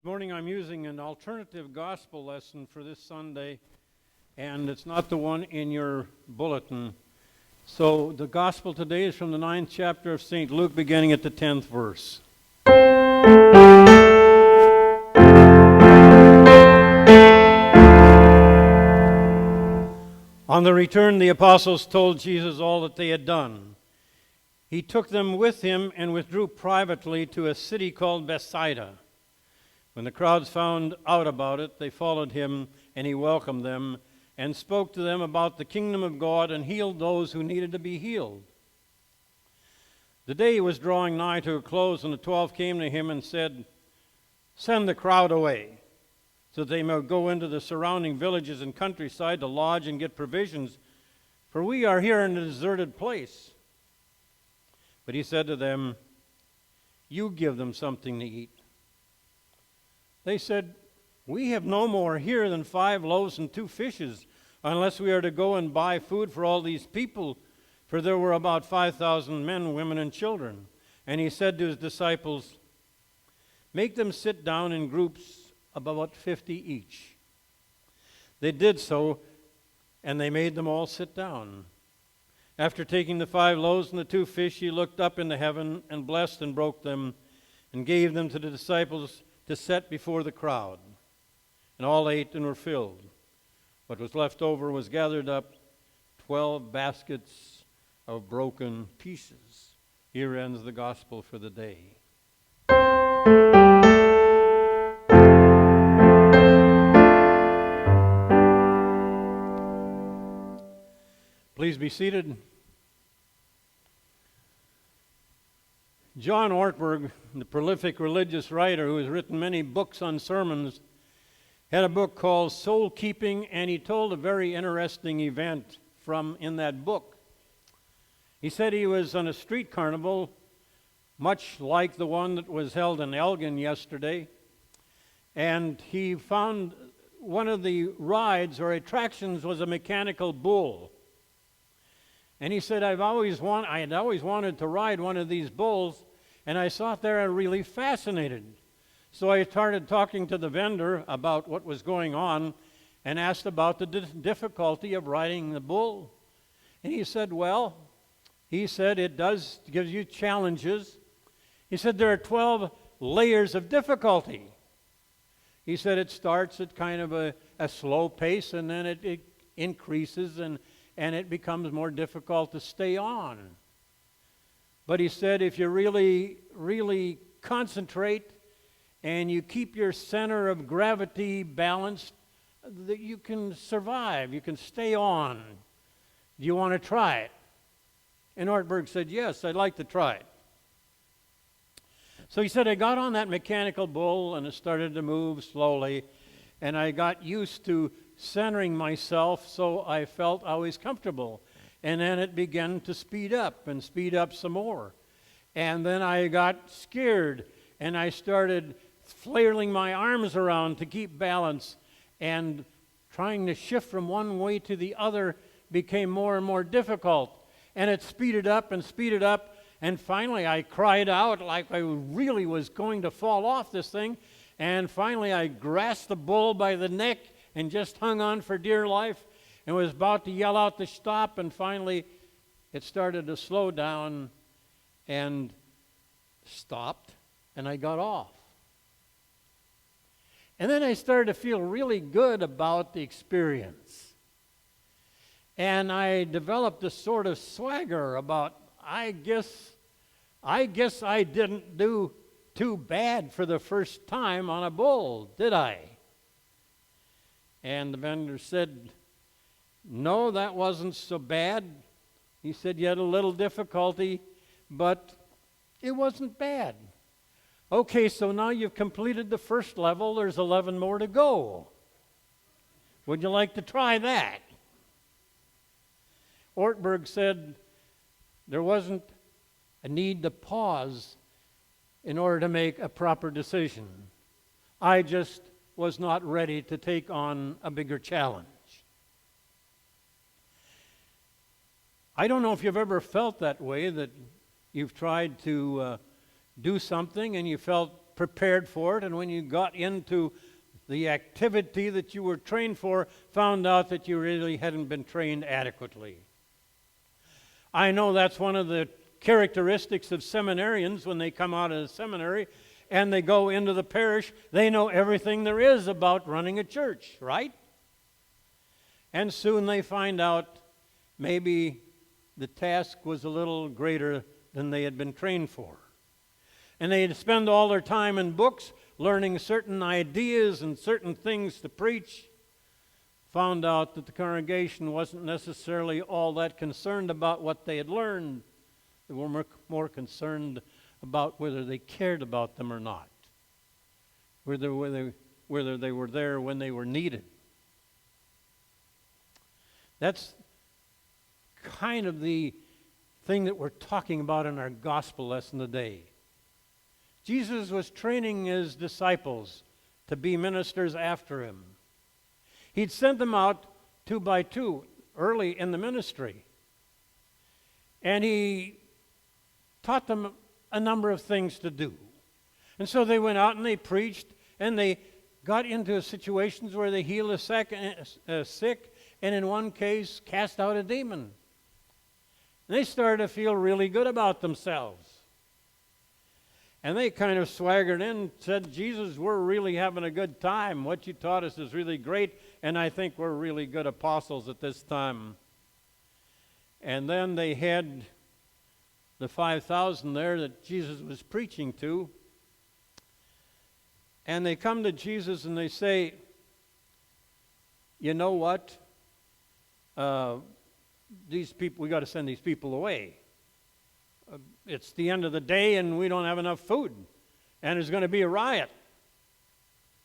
Morning I'm using an alternative gospel lesson for this Sunday, and it's not the one in your bulletin. So the gospel today is from the 9th chapter of St. Luke, beginning at the 10th verse. On the return, the apostles told Jesus all that they had done. He took them with him and withdrew privately to a city called Bethsaida. When the crowds found out about it, they followed him, and he welcomed them and spoke to them about the kingdom of God and healed those who needed to be healed. The day was drawing nigh to a close, and the 12 came to him and said, "Send the crowd away, so that they may go into the surrounding villages and countryside to lodge and get provisions, for we are here in a deserted place." But he said to them, "You give them something to eat." They said, "We have no more here than 5 loaves and 2 fishes, unless we are to go and buy food for all these people." For there were about 5,000 men, women, and children. And he said to his disciples, "Make them sit down in groups of about 50 each." They did so, and they made them all sit down. After taking the 5 loaves and the 2 fish, he looked up into heaven and blessed and broke them and gave them to the disciples to set before the crowd. And all ate and were filled. What was left over was gathered up, 12 baskets of broken pieces. Here ends the gospel for the day. Please be seated. John Ortberg, the prolific religious writer who has written many books on sermons, had a book called Soul Keeping, and he told a very interesting event from in that book. He said he was on a street carnival, much like the one that was held in Elgin yesterday, and he found one of the rides or attractions was a mechanical bull. And he said, I had always wanted to ride one of these bulls, and I sat there and really fascinated. So I started talking to the vendor about what was going on and asked about the difficulty of riding the bull. And he said, it gives you challenges. He said there are 12 layers of difficulty. He said it starts at kind of a slow pace, and then it increases and it becomes more difficult to stay on. But he said if you really, really concentrate and you keep your center of gravity balanced, that you can survive, you can stay on. Do you want to try it? And Ortberg said, yes, I'd like to try it. So he said, I got on that mechanical bull and it started to move slowly, and I got used to centering myself so I felt always comfortable. And then it began to speed up some more. And then I got scared, and I started flailing my arms around to keep balance, and trying to shift from one way to the other became more and more difficult. And it speeded up, and finally I cried out like I really was going to fall off this thing. And finally I grasped the bull by the neck and just hung on for dear life and was about to yell out to stop, and finally it started to slow down and stopped, and I got off. And then I started to feel really good about the experience. And I developed this sort of swagger about, I guess I didn't do too bad for the first time on a bull, did I? And the vendor said, no, that wasn't so bad. He said, you had a little difficulty, but it wasn't bad. Okay, so now you've completed the first level. There's 11 more to go. Would you like to try that? Ortberg said there wasn't a need to pause in order to make a proper decision. I just was not ready to take on a bigger challenge. I don't know if you've ever felt that way, that you've tried to do something and you felt prepared for it, and when you got into the activity that you were trained for, found out that you really hadn't been trained adequately. I know that's one of the characteristics of seminarians when they come out of the seminary and they go into the parish. They know everything there is about running a church, right? And soon they find out maybe the task was a little greater than they had been trained for. And they'd spend all their time in books learning certain ideas and certain things to preach. Found out that the congregation wasn't necessarily all that concerned about what they had learned. They were more concerned about whether they cared about them or not, whether they were there when they were needed. That's kind of the thing that we're talking about in our gospel lesson today. Jesus was training his disciples to be ministers after him. He'd sent them out 2 by 2 early in the ministry. And he taught them a number of things to do. And so they went out and they preached, and they got into situations where they healed a sick, and in one case cast out a demon. And they started to feel really good about themselves. And they kind of swaggered in and said, Jesus, we're really having a good time. What you taught us is really great, and I think we're really good apostles at this time. And then they had the 5,000 there that Jesus was preaching to. And they come to Jesus and they say, you know what? These people, we got to send these people away. It's the end of the day and we don't have enough food. And there's going to be a riot.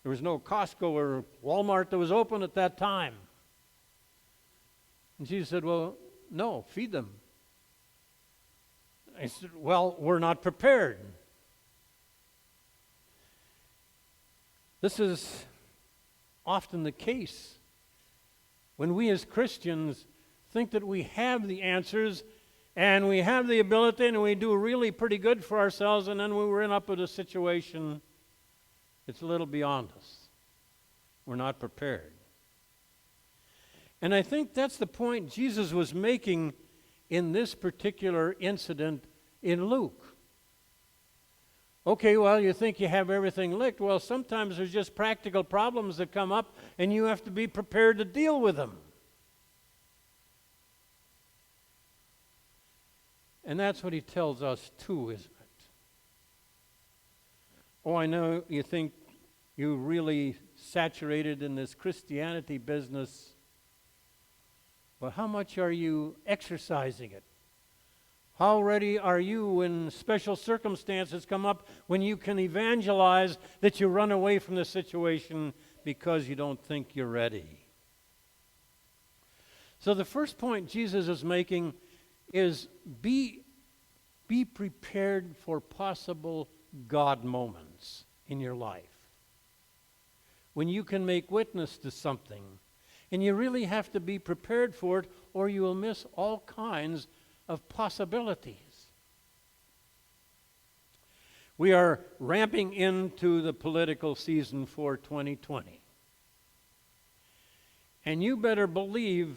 There was no Costco or Walmart that was open at that time. And Jesus said, well, no, feed them. I said, well, we're not prepared. This is often the case when we as Christians think that we have the answers and we have the ability and we do really pretty good for ourselves, and then we were up with a situation that's a little beyond us. We're not prepared. And I think that's the point Jesus was making in this particular incident in Luke. Okay, well, you think you have everything licked. Well, sometimes there's just practical problems that come up, and you have to be prepared to deal with them. And that's what he tells us too, isn't it? Oh, I know you think you're really saturated in this Christianity business, but how much are you exercising it? How ready are you when special circumstances come up, when you can evangelize, that you run away from the situation because you don't think you're ready? So the first point Jesus is making is be prepared for possible God moments in your life. When you can make witness to something, and you really have to be prepared for it, or you will miss all kinds of possibilities. We are ramping into the political season for 2020. And you better believe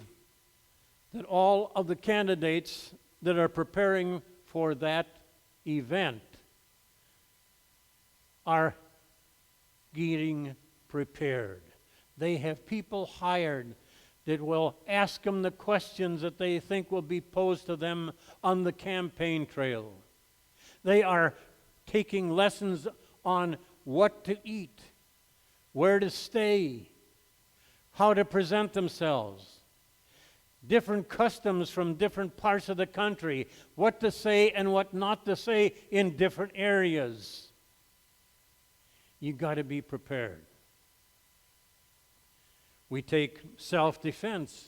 that all of the candidates that are preparing for that event are getting prepared. They have people hired that will ask them the questions that they think will be posed to them on the campaign trail. They are taking lessons on what to eat, where to stay, how to present themselves, different customs from different parts of the country, what to say and what not to say in different areas. You got to be prepared. We take self-defense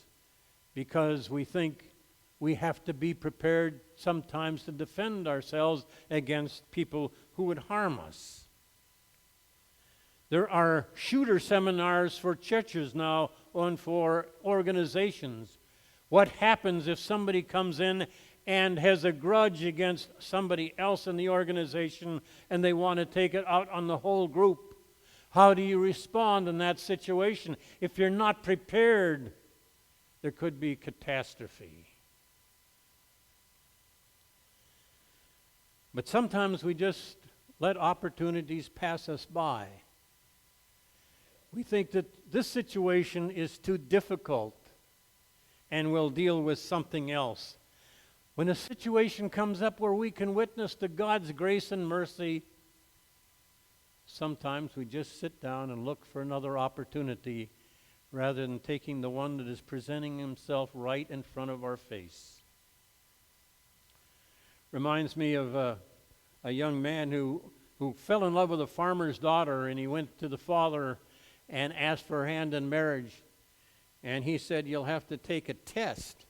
because we think we have to be prepared sometimes to defend ourselves against people who would harm us. There are shooter seminars for churches now and for organizations. What happens if somebody comes in and has a grudge against somebody else in the organization and they want to take it out on the whole group. How do you respond in that situation? If you're not prepared, there could be catastrophe. But sometimes we just let opportunities pass us by. We think that this situation is too difficult and we'll deal with something else. When a situation comes up where we can witness to God's grace and mercy, sometimes we just sit down and look for another opportunity rather than taking the one that is presenting himself right in front of our face. Reminds me of a young man who fell in love with a farmer's daughter, and he went to the father and asked for her hand in marriage. And he said, "You'll have to take a test."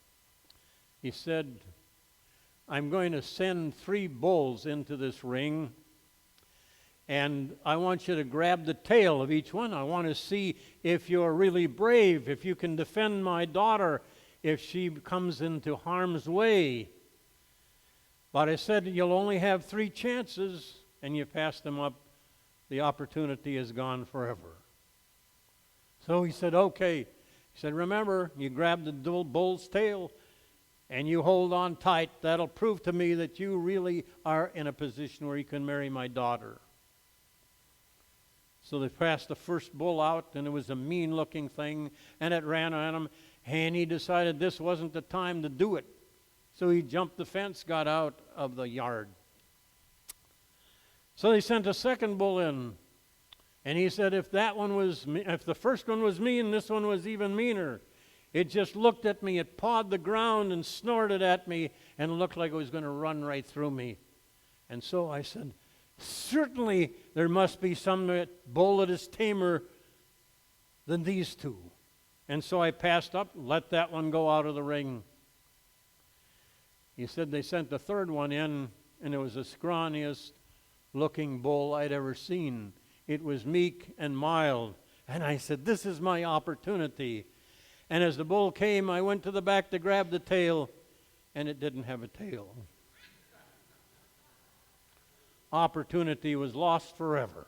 He said, "I'm going to send 3 bulls into this ring, and I want you to grab the tail of each one. I want to see if you're really brave, if you can defend my daughter if she comes into harm's way. But I said, you'll only have 3 chances, and you pass them up, the opportunity is gone forever." So he said, "Okay." He said, "Remember, you grab the bull's tail, and you hold on tight. That'll prove to me that you really are in a position where you can marry my daughter." So they passed the first bull out, and it was a mean-looking thing, and it ran on him, and he decided this wasn't the time to do it. So he jumped the fence, got out of the yard. So they sent a second bull in, and he said, if the first one was mean, this one was even meaner. It just looked at me, it pawed the ground and snorted at me, and looked like it was going to run right through me. And so I said, certainly there must be some bull that is tamer than these 2. And so I passed up, let that one go out of the ring. He said they sent the third one in, and it was the scrawniest looking bull I'd ever seen. It was meek and mild. And I said, this is my opportunity. And as the bull came, I went to the back to grab the tail, and it didn't have a tail. Opportunity was lost forever.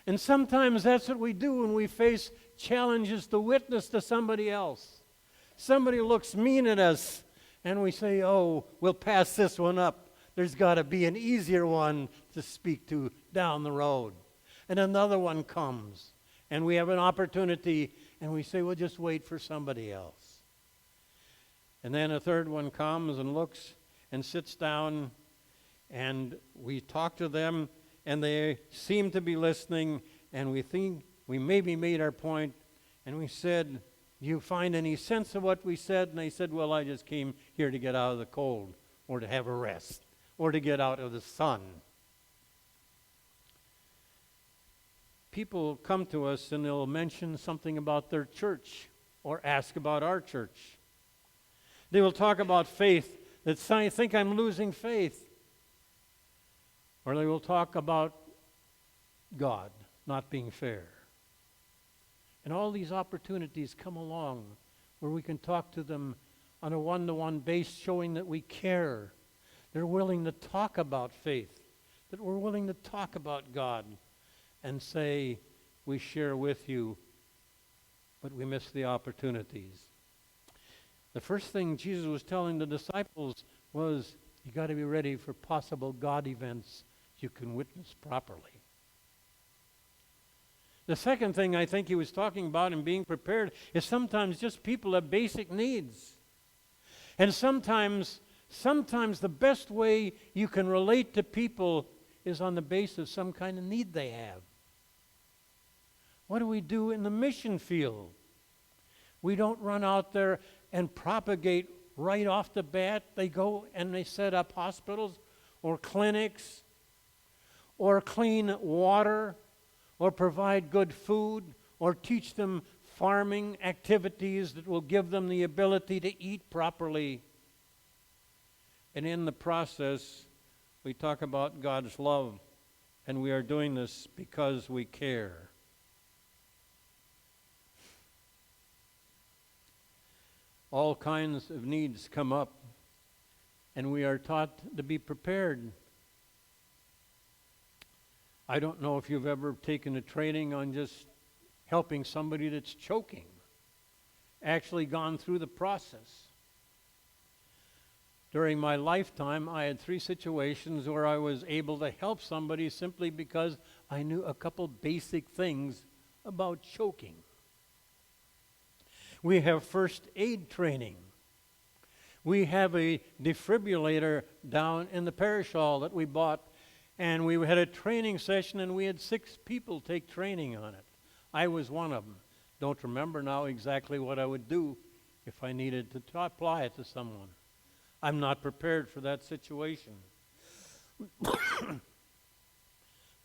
And sometimes that's what we do when we face challenges to witness to somebody else. Somebody looks mean at us, and we say, oh, we'll pass this one up. There's got to be an easier one to speak to down the road. And another one comes, and we have an opportunity, and we say, we'll just wait for somebody else. And then a third one comes and looks and sits down, and we talk to them, and they seem to be listening, and we think we maybe made our point, and we said, do you find any sense of what we said? And they said, well, I just came here to get out of the cold, or to have a rest, or to get out of the sun. People come to us and they'll mention something about their church or ask about our church. They will talk about faith, that I think I'm losing faith. Or they will talk about God not being fair. And all these opportunities come along where we can talk to them on a one-to-one base, showing that we care. They're willing to talk about faith, that we're willing to talk about God and say, we share with you, but we miss the opportunities. The first thing Jesus was telling the disciples was, you got to be ready for possible God events you can witness properly. The second thing I think he was talking about in being prepared is sometimes just people have basic needs. And sometimes the best way you can relate to people is on the basis of some kind of need they have. What do we do in the mission field? We don't run out there and propagate right off the bat. They go and they set up hospitals or clinics or clean water or provide good food or teach them farming activities that will give them the ability to eat properly. And in the process, we talk about God's love, and we are doing this because we care. all kinds of needs come up, and we are taught to be prepared. I don't know if you've ever taken a training on just helping somebody that's choking, actually gone through the process. During my lifetime, I had 3 situations where I was able to help somebody simply because I knew a couple basic things about choking. We have first aid training. We have a defibrillator down in the parish hall that we bought, and we had a training session, and we had 6 people take training on it. I was one of them. Don't remember now exactly what I would do if I needed to apply it to someone. I'm not prepared for that situation.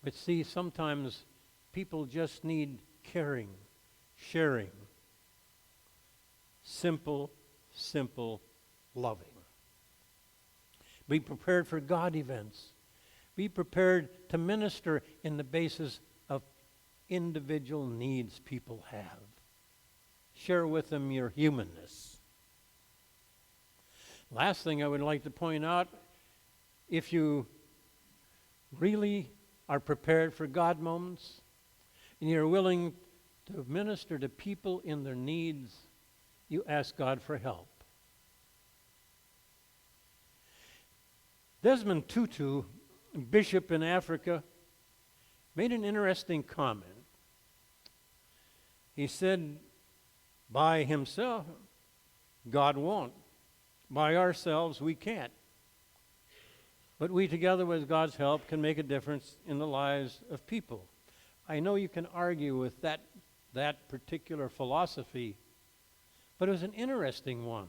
But see, sometimes people just need caring, sharing, simple loving. Be prepared for God events. Be prepared to minister in the basis of individual needs people have. Share with them your humanness. Last thing I would like to point out, if you really are prepared for God moments and you're willing to minister to people in their needs, you ask God for help. Desmond Tutu, bishop in Africa, made an interesting comment. He said, by himself, God won't. By ourselves, we can't. But we, together with God's help, can make a difference in the lives of people. I know you can argue with that particular philosophy, but it was an interesting one.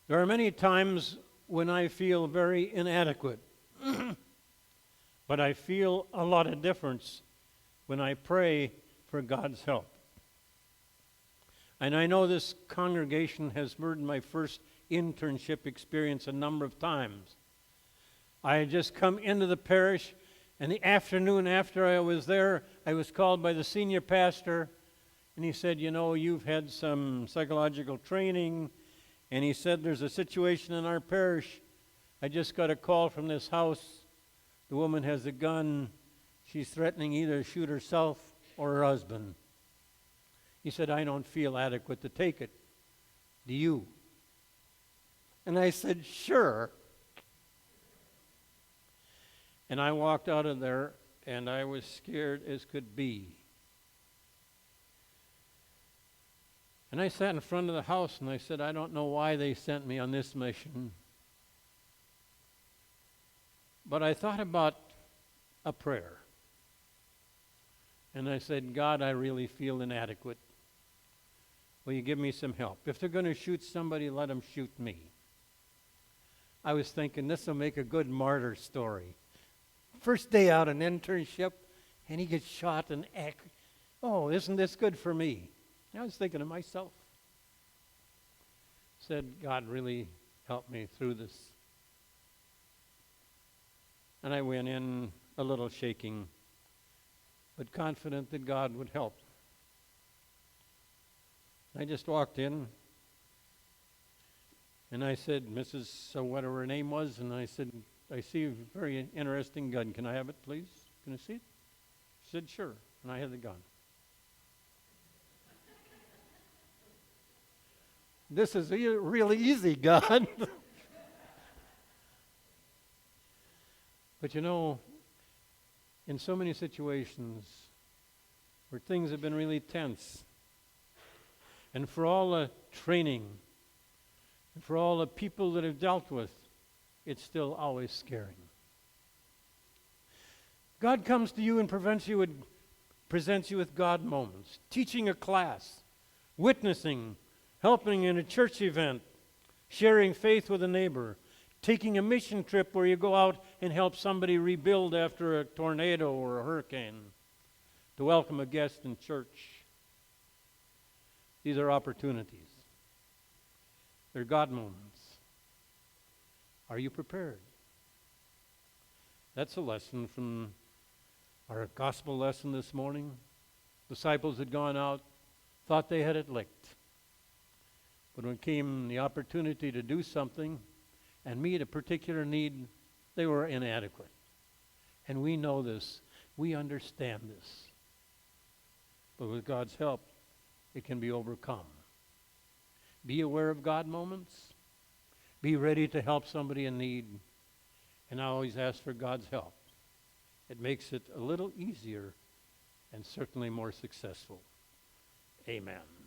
There are many times when I feel very inadequate, but I feel a lot of difference when I pray for God's help. And I know this congregation has heard my first internship experience a number of times. I had just come into the parish, and the afternoon after I was there, I was called by the senior pastor, and he said, you know, you've had some psychological training, and he said, there's a situation in our parish. I just got a call from this house. The woman has a gun. She's threatening either to shoot herself or her husband. He said, I don't feel adequate to take it. Do you? And I said, sure. And I walked out of there, and I was scared as could be. And I sat in front of the house, and I said, I don't know why they sent me on this mission. But I thought about a prayer. And I said, God, I really feel inadequate. Will you give me some help? If they're going to shoot somebody, let them shoot me. I was thinking, this will make a good martyr story. First day out an internship, and he gets shot and oh, isn't this good for me? And I was thinking to myself. Said, God, really help me through this. And I went in a little shaking, but confident that God would help. I just walked in, and I said, Mrs. Whatever her name was, and I said, I see a very interesting gun. Can I have it, please? Can I see it? She said, sure. And I had the gun. This is really easy, God. But you know, in so many situations where things have been really tense, and for all the training, and for all the people that have dealt with, it's still always scaring. God comes to you and presents you with God moments, teaching a class, witnessing, helping in a church event, sharing faith with a neighbor, taking a mission trip where you go out and help somebody rebuild after a tornado or a hurricane, to welcome a guest in church. These are opportunities. They're God moments. Are you prepared? That's a lesson from our gospel lesson this morning. Disciples had gone out, thought they had it licked. But when came the opportunity to do something and meet a particular need, they were inadequate. And we know this. We understand this. But with God's help, it can be overcome. Be aware of God moments. Be ready to help somebody in need. And always ask for God's help. It makes it a little easier and certainly more successful. Amen.